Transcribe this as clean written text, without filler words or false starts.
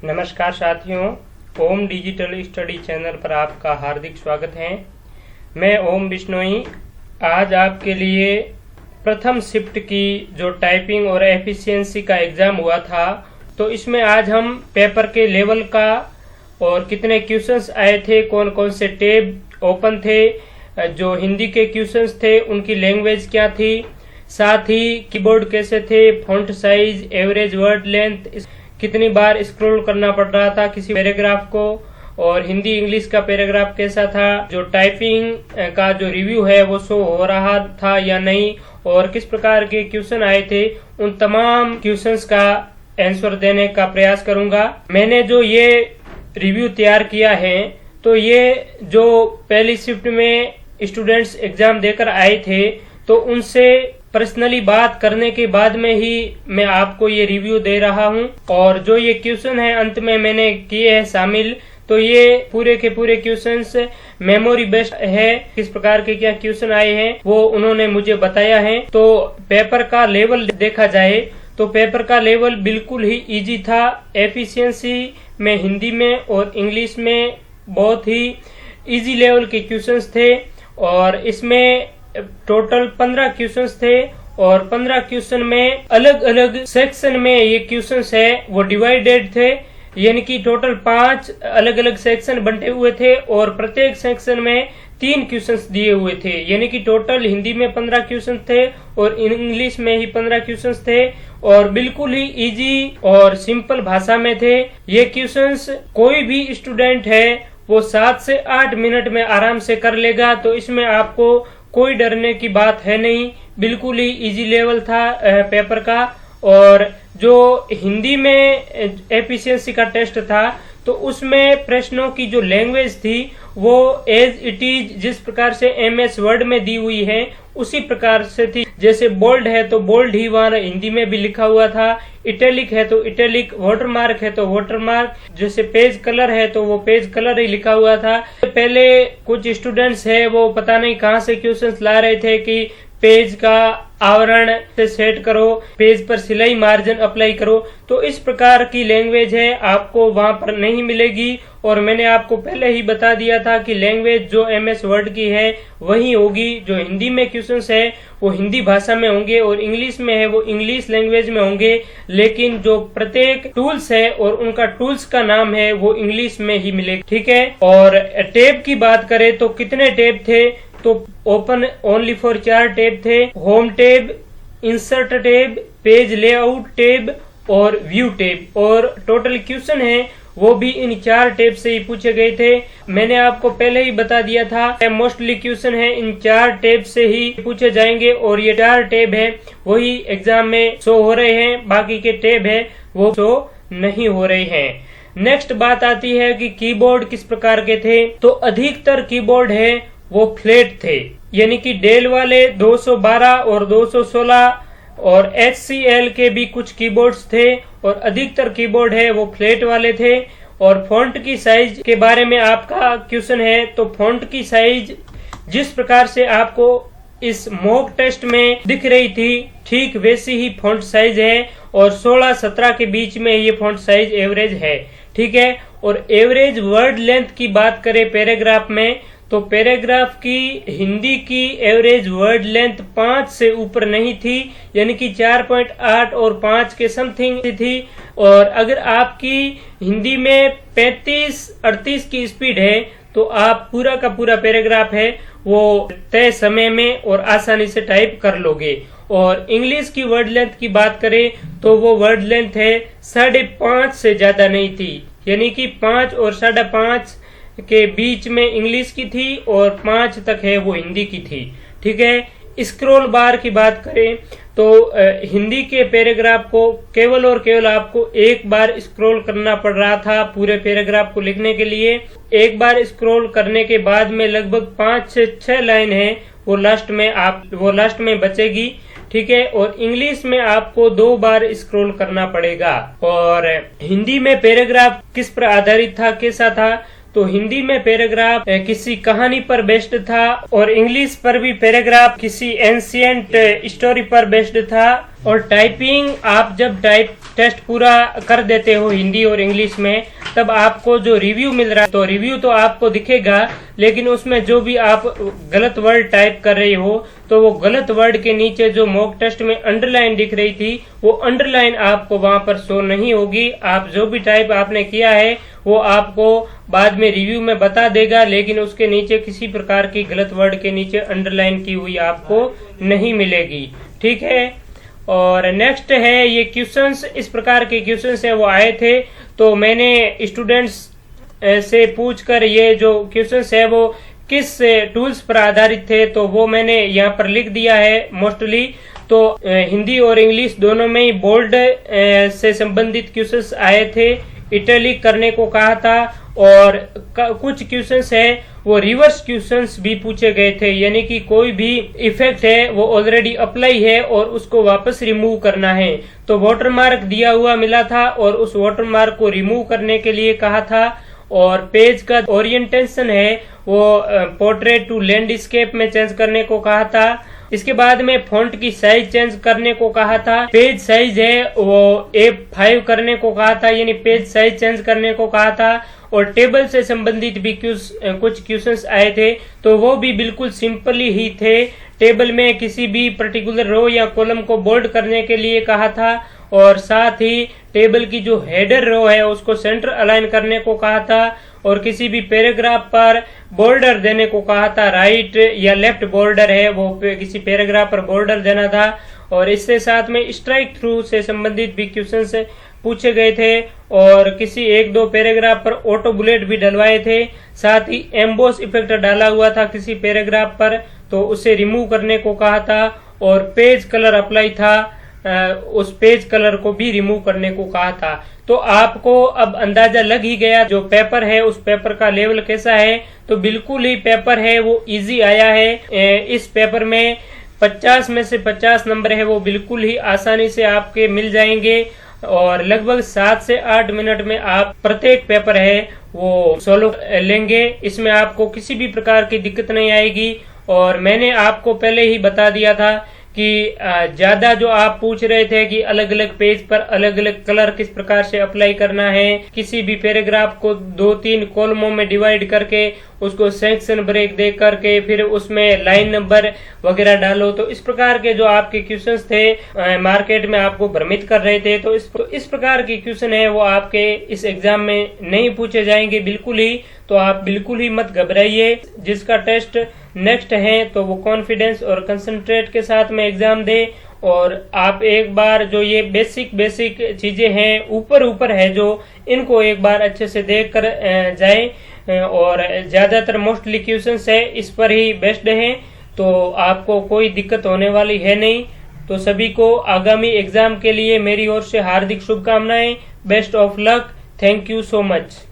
नमस्कार साथियों, ओम digital study channel पर आपका हार्दिक स्वागत है। मैं ओम बिश्नोई आज आपके लिए प्रथम शिफ्ट की जो टाइपिंग और एफिशिएंसी का एग्जाम हुआ था, तो इसमें आज हम पेपर के लेवल का और कितने क्वेश्चंस आए थे, कौन कौन से टैब ओपन थे, जो हिंदी के क्वेश्चंस थे उनकी लैंग्वेज क्या थी, साथ ही कीबोर्ड कैसे थे, font size, average word length, कितनी बार स्क्रॉल करना पड़ रहा था किसी पैराग्राफ को, और हिंदी इंग्लिश का पैराग्राफ कैसा था, जो टाइपिंग का जो रिव्यू है वो शो हो रहा था या नहीं, और किस प्रकार के क्वेश्चन आए थे, उन तमाम क्वेश्चंस का आंसर देने का प्रयास करूंगा। मैंने जो ये रिव्यू तैयार किया है, तो ये जो पहली शिफ्ट में स्टूडेंट्स एग्जाम देकर आए थे, तो उनसे पर्सनली बात करने के बाद में ही मैं आपको ये रिव्यू दे रहा हूँ। और जो ये क्वेश्चन है अंत में मैंने किए हैं शामिल, तो ये पूरे के पूरे क्वेश्चंस मेमोरी बेस्ड है। किस प्रकार के क्या क्वेश्चन आए हैं वो उन्होंने मुझे बताया है। तो पेपर का लेवल देखा जाए तो पेपर का लेवल बिल्कुल ही इजी था। एफिशिएंसी में हिंदी में और इंग्लिश में बहुत ही इजी लेवल के क्वेश्चंस थे, और इसमें टोटल 15 क्वेश्चंस थे, और 15 क्वेश्चन में अलग अलग सेक्शन में ये क्वेश्चंस है वो डिवाइडेड थे, यानी कि टोटल 5 अलग अलग सेक्शन बंटे हुए थे, और प्रत्येक सेक्शन में 3 क्वेश्चंस दिए हुए थे, यानी कि टोटल हिंदी में 15 क्वेश्चन थे और इंग्लिश में ही 15 क्वेश्चंस थे, और बिल्कुल ही इजी और सिंपल भाषा में थे। ये क्वेश्चंस कोई भी स्टूडेंट है वो 7 से 8 मिनट में आराम से कर लेगा, तो इसमें आपको कोई डरने की बात है नहीं। बिल्कुल ही इजी लेवल था पेपर का। और जो हिंदी में एफिशिएंसी का टेस्ट था, तो उसमें प्रश्नों की जो लैंग्वेज थी वो एज इट इज जिस प्रकार से एमएस वर्ड में दी हुई है उसी प्रकार से थी। जैसे बोल्ड है तो बोल्ड ही वहां हिंदी में भी लिखा हुआ था, इटैलिक है तो इटैलिक, वाटरमार्क है तो वाटरमार्क, जैसे पेज कलर है तो वो पेज कलर ही लिखा हुआ था। पहले कुछ स्टूडेंट्स है वो पता नहीं कहां से क्वेश्चंस ला रहे थे कि पेज का आवरण से सेट करो, पेज पर सिलाई मार्जिन अप्लाई करो, तो इस प्रकार की लैंग्वेज है आपको वहां पर नहीं मिलेगी। और मैंने आपको पहले ही बता दिया था कि लैंग्वेज जो एमएस वर्ड की है वही होगी। जो हिंदी में क्वेश्चंस है वो हिंदी भाषा में होंगे, और इंग्लिश में है वो इंग्लिश लैंग्वेज में होंगे, लेकिन जो प्रत्येक टूल्स है और उनका टूल्स का नाम है वो इंग्लिश में ही मिलेगा, ठीक है। और टैब की बात करें तो कितने टैब थे, तो ओपन ओनली फॉर 4 टैब थे, home tab, insert tab, page layout tab और व्यू टैब। और टोटल क्वेश्चन है वो भी इन 4 टैब से ही पूछे गए थे। मैंने आपको पहले ही बता दिया था मोस्टली क्वेश्चन है इन 4 टैब से ही पूछे जाएंगे, और ये 4 टैब है वही एग्जाम में शो हो रहे हैं, बाकी के टैब है वो शो नहीं हो रहे हैं। नेक्स्ट बात आती है कि कीबोर्ड किस प्रकार के थे, तो अधिकतर कीबोर्ड है वो फ्लैट थे, यानी कि डेल वाले 212 और 216 और HCL के भी कुछ कीबोर्ड्स थे, और अधिकतर कीबोर्ड है वो फ्लैट वाले थे। और फॉन्ट की साइज के बारे में आपका क्वेश्चन है, तो फॉन्ट की साइज जिस प्रकार से आपको इस मॉक टेस्ट में दिख रही थी ठीक वैसी ही फॉन्ट साइज है, और 16-17 के बीच में ये फॉन्ट साइज एवरेज है, ठीक है। और एवरेज वर्ड लेंथ की बात करें पैराग्राफ में, तो पैराग्राफ की हिंदी की एवरेज वर्ड लेंथ 5 से ऊपर नहीं थी, यानी कि 4.8 और 5 के समथिंग थी। और अगर आपकी हिंदी में 35-38 की स्पीड है तो आप पूरा का पूरा पैराग्राफ है वो तय समय में और आसानी से टाइप कर लोगे। और इंग्लिश की वर्ड लेंथ की बात करें तो वो वर्ड लेंथ है 5.5 से ज्यादा नहीं थी, यानी कि 5 और 5.5 के बीच में इंग्लिश की थी, और 5 तक है वो हिंदी की थी, ठीक है। स्क्रॉल बार की बात करें तो हिंदी के पैराग्राफ को केवल और केवल आपको एक बार स्क्रॉल करना पड़ रहा था पूरे पैराग्राफ को लिखने के लिए। एक बार स्क्रॉल करने के बाद में लगभग 5 से 6 लाइन है वो लास्ट में बचेगी, ठीक है। और इंग्लिश में आपको 2 बार स्क्रॉल करना पड़ेगा। और हिंदी में पैराग्राफ किस पर आधारित था, कैसा था, तो हिंदी में पैराग्राफ किसी कहानी पर बेस्ड था और इंग्लिश पर भी पैराग्राफ किसी एंशिएंट स्टोरी पर बेस्ड था। और टाइपिंग आप जब टेस्ट पूरा कर देते हो हिंदी और इंग्लिश में, तब आपको जो रिव्यू मिल रहा है, तो रिव्यू तो आपको दिखेगा, लेकिन उसमें जो भी आप गलत वर्ड टाइप कर रहे हो, तो वो गलत वर्ड के नीचे जो मॉक टेस्ट में अंडरलाइन दिख रही थी, वो अंडरलाइन आपको वहां पर शो नहीं होगी। आप जो भी टाइप आपने किया है वो आपको बाद में रिव्यू में बता देगा, लेकिन उसके नीचे किसी प्रकार की गलत वर्ड के नीचे अंडरलाइन की हुई आपको नहीं मिलेगी। ठीक है। और नेक्स्ट है ये क्वेश्चंस, इस प्रकार के क्वेश्चंस है वो आए थे, तो मैंने स्टूडेंट्स से पूछकर ये जो क्वेश्चंस है वो किस टूल्स पर आधारित थे, तो वो मैंने यहाँ पर लिख दिया है मोस्टली। तो हिंदी और इंग्लिश दोनों में ही बोल्ड से संबंधित क्वेश्चंस आए थे, इटैलिक करने को कहा था, और कुछ क्वेश्चंस है वो रिवर्स क्वेश्चंस भी पूछे गए थे, यानी कि कोई भी इफेक्ट है वो ऑलरेडी अप्लाई है और उसको वापस रिमूव करना है। तो वाटरमार्क दिया हुआ मिला था और उस वाटरमार्क को रिमूव करने के लिए कहा था। और पेज का ओरिएंटेशन है वो पोर्ट्रेट टू लैंडस्केप में चेंज करने को कहा था। इसके बाद में फॉन्ट की साइज चेंज करने को कहा था। पेज साइज है वो A5 करने को कहा था, यानी पेज साइज चेंज करने को कहा था। और टेबल से संबंधित भी कुछ क्वेश्चंस आए थे, तो वो भी बिल्कुल सिंपल ही थे। टेबल में किसी भी पर्टिकुलर रो या कॉलम को बोल्ड करने के लिए कहा था, और साथ ही टेबल की जो हेडर रो है उसको सेंटर अलाइन करने को कहा था, और किसी भी पैराग्राफ पर बॉर्डर देने को कहा था, राइट या लेफ्ट बॉर्डर है वो किसी पैराग्राफ पर बॉर्डर देना था। और इससे साथ में स्ट्राइक थ्रू से संबंधित भी क्वेश्चंस पूछे गए थे, और किसी एक दो पैराग्राफ पर ऑटो बुलेट भी डलवाए थे। साथ ही एम्बोस इफेक्ट डाला हुआ था किसी पैराग्राफ पर, तो उसे रिमूव करने को कहा था। और पेज कलर अप्लाई था, उस पेज कलर को भी रिमूव करने को कहा था। तो आपको अब अंदाजा लग ही गया जो पेपर है उस पेपर का लेवल कैसा है। तो बिल्कुल ही पेपर है वो इजी आया है। इस पेपर में 50 में से 50 नंबर है वो बिल्कुल ही आसानी से आपके मिल जाएंगे, और लगभग 7 से 8 मिनट में आप प्रत्येक पेपर है वो सोल्व लेंगे। इसमें आपको किसी भी प्रकार की दिक्कत नहीं आएगी। और मैंने आपको पहले ही बता दिया था कि ज्यादा जो आप पूछ रहे थे कि अलग अलग पेज पर अलग अलग कलर किस प्रकार से अप्लाई करना है, किसी भी पैराग्राफ को 2-3 कॉलमों में डिवाइड करके उसको सेक्शन ब्रेक दे करके फिर उसमें लाइन नंबर वगैरह डालो, तो इस प्रकार के जो आपके क्वेश्चंस थे मार्केट में आपको भ्रमित कर रहे थे, तो इस प्रकार के क्वेश्चन है वो आपके इस एग्जाम में नहीं पूछे जाएंगे बिल्कुल ही। तो आप बिल्कुल ही मत घबराइए। जिसका टेस्ट नेक्स्ट है तो वो कॉन्फिडेंस और कंसंट्रेट के साथ में एग्जाम दे। और आप एक बार जो ये बेसिक चीजें हैं ऊपर है जो, इनको एक बार अच्छे से देख कर जाए। और ज्यादातर मोस्टली क्वेश्चंस है इस पर ही बेस्ड हैं, तो आपको कोई दिक्कत होने वाली है नहीं। तो सभी को आगामी एग्जाम के लिए मेरी ओर से हार्दिक शुभकामनाएं। Best of luck. Thank you so much.